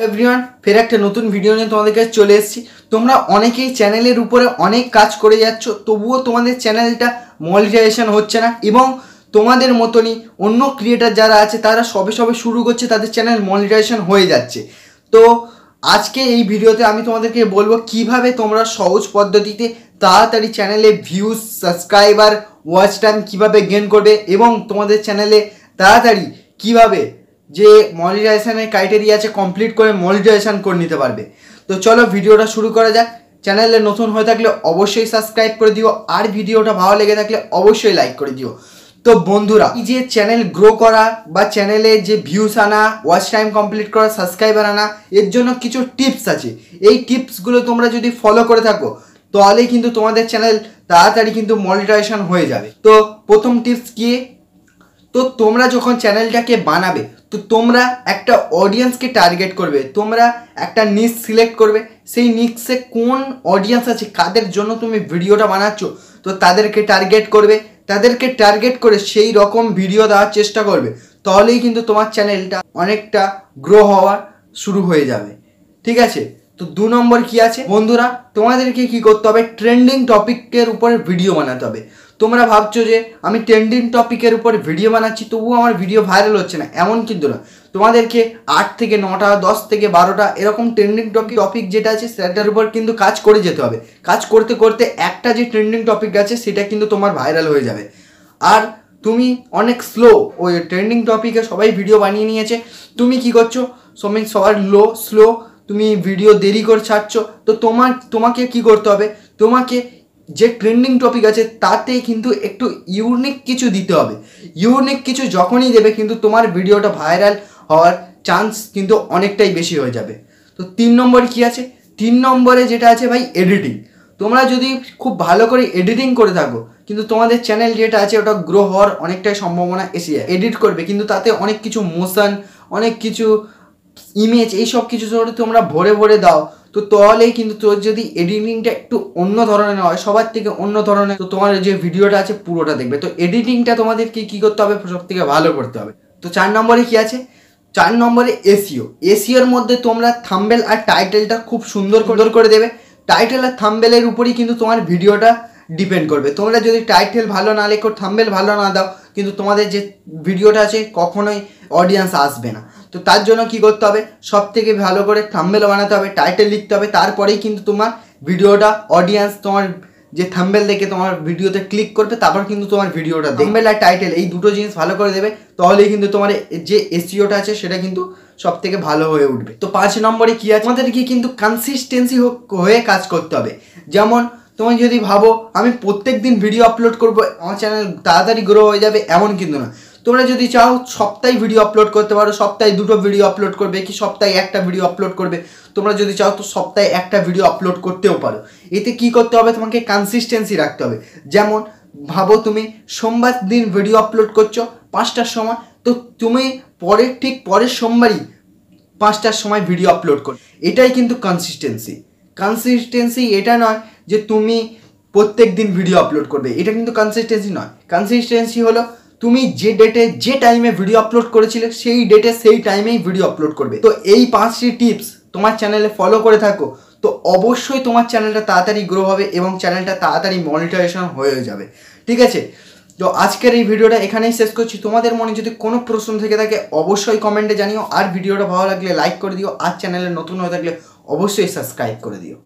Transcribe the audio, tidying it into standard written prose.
Everyone, ফের একটা নতুন ভিডিও নিয়ে তোমাদের কাছে চলে এসেছি। তোমরা অনেকেই চ্যানেলের উপরে অনেক কাজ করে যাচ্ছ, তবুও তোমাদের চ্যানেলটা মনিটাইজেশন হচ্ছে না এবং তোমাদের মতনই অন্য ক্রিয়েটার যারা আছে তারা সবে সবে শুরু করছে, তাদের চ্যানেল মনিটাইজেশন হয়ে যাচ্ছে। তো আজকে এই ভিডিওতে আমি তোমাদেরকে বলবো কিভাবে তোমরা সহজ পদ্ধতিতে তাড়াতাড়ি চ্যানেলে ভিউজ, সাবস্ক্রাইবার, ওয়াচ টাইম কীভাবে গেইন করবে এবং তোমাদের চ্যানেলে তাড়াতাড়ি কীভাবে যে মনিটাইজেশনের ক্রাইটেরিয়া আছে কমপ্লিট করে মনিটাইজেশন করে নিতে পারবে। তো চলো ভিডিওটা শুরু করা যাক। চ্যানেলে নতুন হয়ে থাকলে অবশ্যই সাবস্ক্রাইব করে দিও, আর ভিডিওটা ভালো লেগে থাকলে অবশ্যই লাইক করে দিও। তো বন্ধুরা, এই যে চ্যানেল গ্রো করা বা চ্যানেলে যে ভিউস আনা, ওয়াচ টাইম কমপ্লিট করা, সাবস্ক্রাইবার আনা, এর জন্য কিছু টিপস আছে। এই টিপসগুলো তোমরা যদি ফলো করে থাকো তাহলেই কিন্তু তোমাদের চ্যানেল তাড়াতাড়ি কিন্তু মনিটাইজেশন হয়ে যাবে। তো প্রথম টিপস কি, তো তোমরা যখন চ্যানেলটাকে বানাবে তো তোমরা একটা অডিয়েন্সকে টার্গেট করবে, তোমরা একটা নিশ সিলেক্ট করবে। সেই নিশে কোন অডিয়েন্স আছে, কাদের জন্য তুমি ভিডিওটা বানাচ্ছ, তো তাদেরকে টার্গেট করবে। তাদেরকে টার্গেট করে সেই রকম ভিডিও দেওয়ার চেষ্টা করবে, তাহলেই কিন্তু তোমার চ্যানেলটা অনেকটা গ্রো হওয়া শুরু হয়ে যাবে। ঠিক আছে, তো 2 নম্বর কি আছে বন্ধুরা, তোমাদেরকে কি করতে হবে, ট্রেন্ডিং টপিকের উপরে ভিডিও বানাতে হবে। তোমরা ভাবছো যে আমি ট্রেন্ডিং টপিকের উপরে ভিডিও বানাচ্ছি তবুও আমার ভিডিও ভাইরাল হচ্ছে না, এমন কিন্তু না। তোমাদেরকে 8 থেকে 9টা, 10 থেকে 12টা এরকম ট্রেন্ডিং টপিক যেটা আছে সেটার উপর কিন্তু কাজ করে যেতে হবে। কাজ করতে করতে একটা যে ট্রেন্ডিং টপিক আছে সেটা কিন্তু তোমার ভাইরাল হয়ে যাবে। আর তুমি অনেক স্লো, ওই ট্রেন্ডিং টপিকে সবাই ভিডিও বানিয়ে নিয়েছে, তুমি কি করছো, সবার স্লো, তুমি ভিডিও দেরি করে ছাড়ছো। তো তোমাকে কি করতে হবে, তোমাকে যে ট্রেন্ডিং টপিক আছে তাতে কিন্তু একটু ইউনিক কিছু দিতে হবে। ইউনিক কিছু যখনই দেবে কিন্তু তোমার ভিডিওটা ভাইরাল হওয়ার চান্স কিন্তু অনেকটাই বেশি হয়ে যাবে। তো 3 নম্বরে কি আছে, 3 নম্বরে যেটা আছে ভাই, এডিটিং। তোমরা যদি খুব ভালো করে এডিটিং করে থাকো কিন্তু তোমাদের চ্যানেল যেটা আছে ওটা গ্রো হওয়ার অনেকটাই সম্ভাবনা এসে যায়। এডিট করবে কিন্তু তাতে অনেক কিছু মোশন, অনেক কিছু ইমেজ, এইসব কিছু যদি তোমরা ভরে দাও তো তাহলেই কিন্তু তোর যদি এডিটিংটা একটু অন্য ধরনের হয়, সবার থেকে অন্য ধরনের, তো তোমার যে ভিডিওটা আছে পুরোটা দেখবে। তো এডিটিংটা তোমাদেরকে কী করতে হবে, সব থেকে ভালো করতে হবে। তো 4 নম্বরে কি আছে, 4 নম্বরে এসইওর মধ্যে তোমরা থাম্বনেল আর টাইটেলটা খুব সুন্দর করে দেবে। টাইটেল আর থাম্বনেলের উপরেই কিন্তু তোমার ভিডিওটা ডিপেন্ড করবে। তোমরা যদি টাইটেল ভালো না লেখো, থাম্বনেল ভালো না দাও, কিন্তু তোমাদের যে ভিডিওটা আছে কখনোই অডিয়েন্স আসবে না। তো তার জন্য কি করতে হবে, সব থেকে ভালো করে থাম্বনেল বানাতে হবে, টাইটেল লিখতে হবে, তারপরেই কিন্তু তোমার ভিডিওটা অডিয়েন্স তোমার যে থাম্বনেল দেখে তোমার ভিডিওতে ক্লিক করবে, তারপর কিন্তু তোমার ভিডিওটা থাম্বনেল আর টাইটেল এই দুটো জিনিস ভালো করে দেবে, তাহলেই কিন্তু তোমার যে এসইওটা আছে সেটা কিন্তু সব থেকে ভালো হয়ে উঠবে। তো 5 নম্বরে কি আছে, তোমাদেরকে কিন্তু কনসিস্টেন্সি হয়ে কাজ করতে হবে। যেমন তুমি যদি ভাবো আমি প্রত্যেক দিন ভিডিও আপলোড করবো, আমার চ্যানেল তাড়াতাড়ি গ্রো হয়ে যাবে, এমন কিন্তু না। তোমরা যদি চাও সপ্তাহে ভিডিও আপলোড করতে পারো, সপ্তাহে 2টো ভিডিও আপলোড করবে, কি সপ্তাহে 1টা ভিডিও আপলোড করবে। তোমরা যদি চাও তো সপ্তাহে 1টা ভিডিও আপলোড করতেও পারো। এতে কি করতে হবে, তোমাকে কনসিস্টেন্সি রাখতে হবে। যেমন ভাবো তুমি সোমবার দিন ভিডিও আপলোড করছো 5টার সময়, তো তুমি ঠিক পরের সোমবারই 5টার সময় ভিডিও আপলোড করো। এটাই কিন্তু কনসিস্টেন্সি এটা নয় যে তুমি প্রত্যেক দিন ভিডিও আপলোড করবে, এটা কিন্তু কনসিস্টেন্সি নয়। কনসিস্টেন্সি হলো তুমি যে ডেটে যে টাইমে ভিডিও আপলোড করেছিলে সেই ডেটে সেই টাইমেই ভিডিও আপলোড করবে। তো এই 5টি টিপস তোমার চ্যানেলে ফলো করে থাকো তো অবশ্যই তোমার চ্যানেলটা তাড়াতাড়ি গ্রো হবে এবং চ্যানেলটা তাড়াতাড়ি মনিটাইজেশন হয়ে যাবে। ঠিক আছে, তো আজকের এই ভিডিওটা এখানেই শেষ করছি। তোমাদের মনে যদি কোনো প্রশ্ন থেকে থাকে অবশ্যই কমেন্টে জানিও, আর ভিডিওটা ভালো লাগলে লাইক করে দিও, আর চ্যানেলে নতুন হয়ে থাকলে অবশ্যই সাবস্ক্রাইব করে দিও।